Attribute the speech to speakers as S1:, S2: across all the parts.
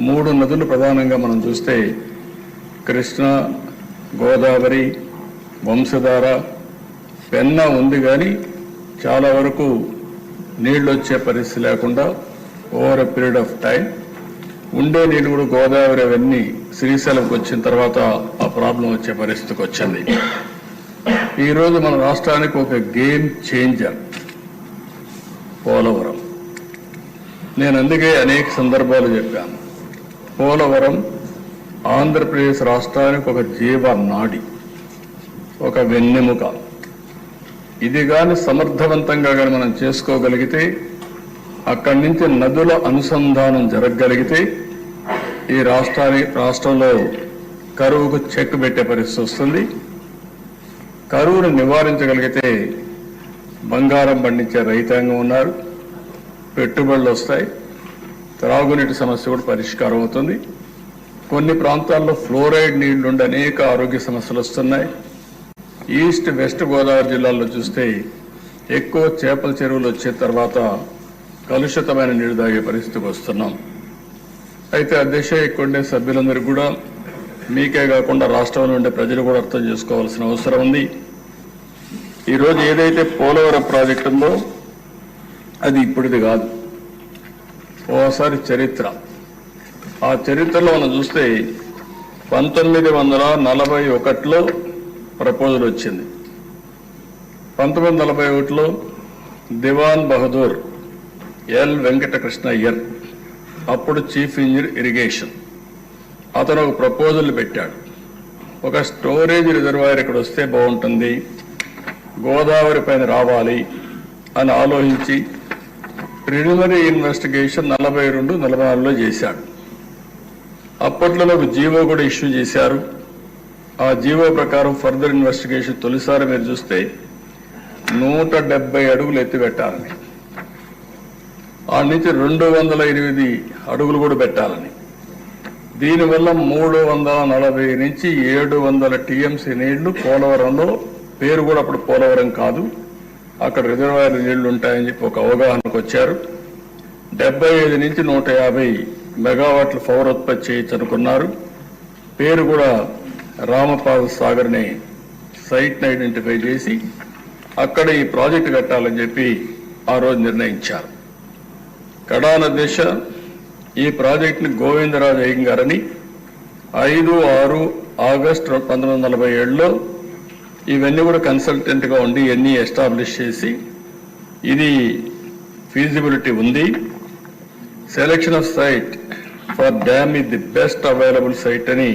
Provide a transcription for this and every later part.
S1: మూడు నదులు ప్రధానంగా మనం చూస్తే కృష్ణ, గోదావరి, వంశధార, పెన్నా ఉంది. కానీ చాలా వరకు నీళ్ళు వచ్చే పరిస్థితి లేకుండా over a period of time ఉండే నీళ్ళు కూడా గోదావరి అవన్నీ శ్రీశైలంకి వచ్చిన తర్వాత ఆ ప్రాబ్లం వచ్చే పరిస్థితికి వచ్చింది. ఈరోజు మన రాష్ట్రానికి ఒక గేమ్ చేంజర్ పోలవరం. నేను అందుకే అనేక సందర్భాలు చెప్పాను, పోలవరం ఆంధ్రప్రదేశ్ రాష్ట్రానికి ఒక జీవనాడి, ఒక వెన్నెముక. ఇది కానీ సమర్థవంతంగా కానీ మనం చేసుకోగలిగితే, అక్కడి నుంచి నదుల అనుసంధానం జరగగలిగితే ఈ రాష్ట్రంలో కరువుకు చెక్ పెట్టే పరిస్థితి వస్తుంది. కరువును నివారించగలిగితే బంగారం పండించే రైతాంగం ఉన్నారు, పెట్టుబడులు వస్తాయి, త్రాగునీటి సమస్య కూడా పరిష్కారం అవుతుంది. కొన్ని ప్రాంతాల్లో ఫ్లోరైడ్ నీళ్లుండి అనేక ఆరోగ్య సమస్యలు వస్తున్నాయి. ఈస్ట్ వెస్ట్ గోదావరి జిల్లాల్లో చూస్తే ఎక్కువ చేపల చెరువులు వచ్చిన తర్వాత కలుషితమైన నీళ్లు తాగే పరిస్థితికి వస్తున్నాం. అయితే ఆ దిశ ఇక్కడే సభ్యులందరికీ కూడా, మీకే కాకుండా రాష్ట్రంలో ఉండే ప్రజలు కూడా అర్థం చేసుకోవాల్సిన అవసరం ఉంది. ఈరోజు ఏదైతే పోలవరం ప్రాజెక్టు ఉందో అది ఇప్పుడుది కాదు, ఓసారి చరిత్ర. ఆ చరిత్రలో మనం చూస్తే 1941లో ప్రపోజల్ వచ్చింది. 1941లో దివాన్ బహదూర్ ఎల్ వెంకటకృష్ణ అయ్యర్, అప్పుడు చీఫ్ ఇంజనీర్ ఇరిగేషన్, అతను ఒక ప్రపోజల్ పెట్టాడు. ఒక స్టోరేజ్ రిజర్వాయర్ ఇక్కడ వస్తే బాగుంటుంది, గోదావరి పైన రావాలి అని ఆలోచించి ప్రిలిమినరీ ఇన్వెస్టిగేషన్ 42-44లో చేశాడు. అప్పట్లో ఒక జీవో కూడా ఇష్యూ చేశారు. ఆ జీవో ప్రకారం ఫర్దర్ ఇన్వెస్టిగేషన్ తొలిసారి మీరు చూస్తే 170 అడుగులు ఎత్తిపెట్టాలని, ఆ నుంచి 208 అడుగులు కూడా పెట్టాలని, దీనివల్ల 340 నుంచి 700 టీఎంసీ నీళ్లు పోలవరంలో, పేరు కూడా అప్పుడు పోలవరం కాదు, అక్కడ రిజర్వాయర్ నీళ్లు ఉంటాయని చెప్పి ఒక అవగాహనకు వచ్చారు. 75 నుంచి 150 మెగావాట్ల పవర్ ఉత్పత్తి చేయొచ్చు అనుకున్నారు. పేరు కూడా రామపాద సాగర్ ని సైట్ని ఐడెంటిఫై చేసి అక్కడ ఈ ప్రాజెక్టు కట్టాలని చెప్పి ఆ రోజు నిర్ణయించారు. కడాన దిశ ఈ ప్రాజెక్టుని గోవిందరాజు అయ్యంగారని 5-6 ఆగస్టు 1947లో ఇవన్నీ కూడా కన్సల్టెంట్గా ఉండి ఇవన్నీ ఎస్టాబ్లిష్ చేసి ఇది ఫీజిబిలిటీ ఉంది, selection of site for dam is the best available site అని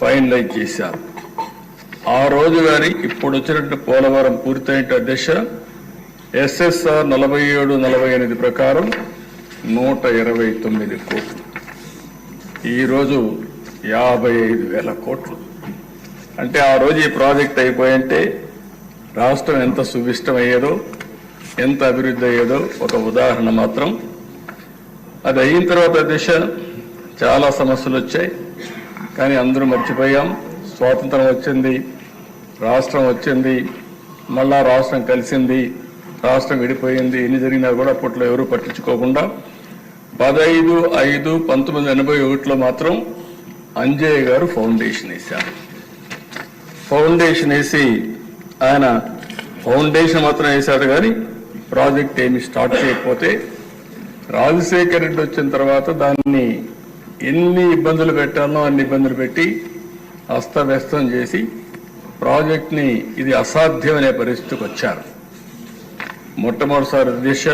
S1: ఫైనలైజ్ చేశారు. ఆ రోజు కానీ ఇప్పుడు వచ్చినట్టు పోలవరం పూర్తయిన దిశ ఎస్ఎస్ఆర్ 47-48 ప్రకారం 129 కోట్లు, ఈరోజు 55,000 కోట్లు. అంటే ఆ రోజు ఈ ప్రాజెక్ట్ అయిపోయింటే రాష్ట్రం ఎంత సువిష్టమయ్యేదో, ఎంత అభివృద్ధి అయ్యేదో ఒక ఉదాహరణ మాత్రం. అది అయిన తర్వాత దిశ చాలా సమస్యలు వచ్చాయి, కానీ అందరూ మర్చిపోయాం. స్వాతంత్రం వచ్చింది, రాష్ట్రం వచ్చింది, మళ్ళా రాష్ట్రం కలిసింది, రాష్ట్రం విడిపోయింది. ఎన్ని జరిగినా కూడా అప్పట్లో ఎవరూ పట్టించుకోకుండా 15/5/1981లో మాత్రం అంజయ్య గారు ఫౌండేషన్ వేశారు. ఫౌండేషన్ వేసి ఆయన ఫౌండేషన్ మాత్రం వేశాడు, కానీ ప్రాజెక్ట్ ఏమి స్టార్ట్ చేయకపోతే రాజశేఖర రెడ్డి వచ్చిన తర్వాత దాన్ని ఎన్ని ఇబ్బందులు పెట్టాలో అన్ని ఇబ్బందులు పెట్టి అస్తవ్యస్తం చేసి ప్రాజెక్ట్ని ఇది అసాధ్యమనే పరిస్థితికి వచ్చారు. మొట్టమొదటిసారి దిశ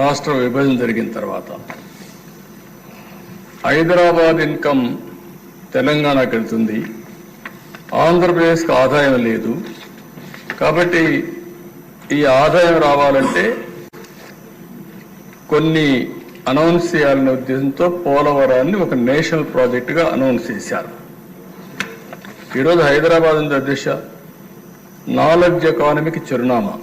S1: రాష్ట్ర విభజన జరిగిన తర్వాత హైదరాబాద్ ఇన్కమ్ తెలంగాణకు వెళ్తుంది, ఆంధ్రప్రదేశ్కి ఆదాయం లేదు. కాబట్టి ఈ ఆదాయం రావాలంటే కొన్ని అనౌన్స్ చేయాలనే ఉద్దేశంతో పోలవరాన్ని ఒక నేషనల్ ప్రాజెక్టుగా అనౌన్స్ చేశారు. ఈరోజు హైదరాబాద్ ఉంది దిశ నాలెడ్జ్ ఎకానమీకి చిరునామా.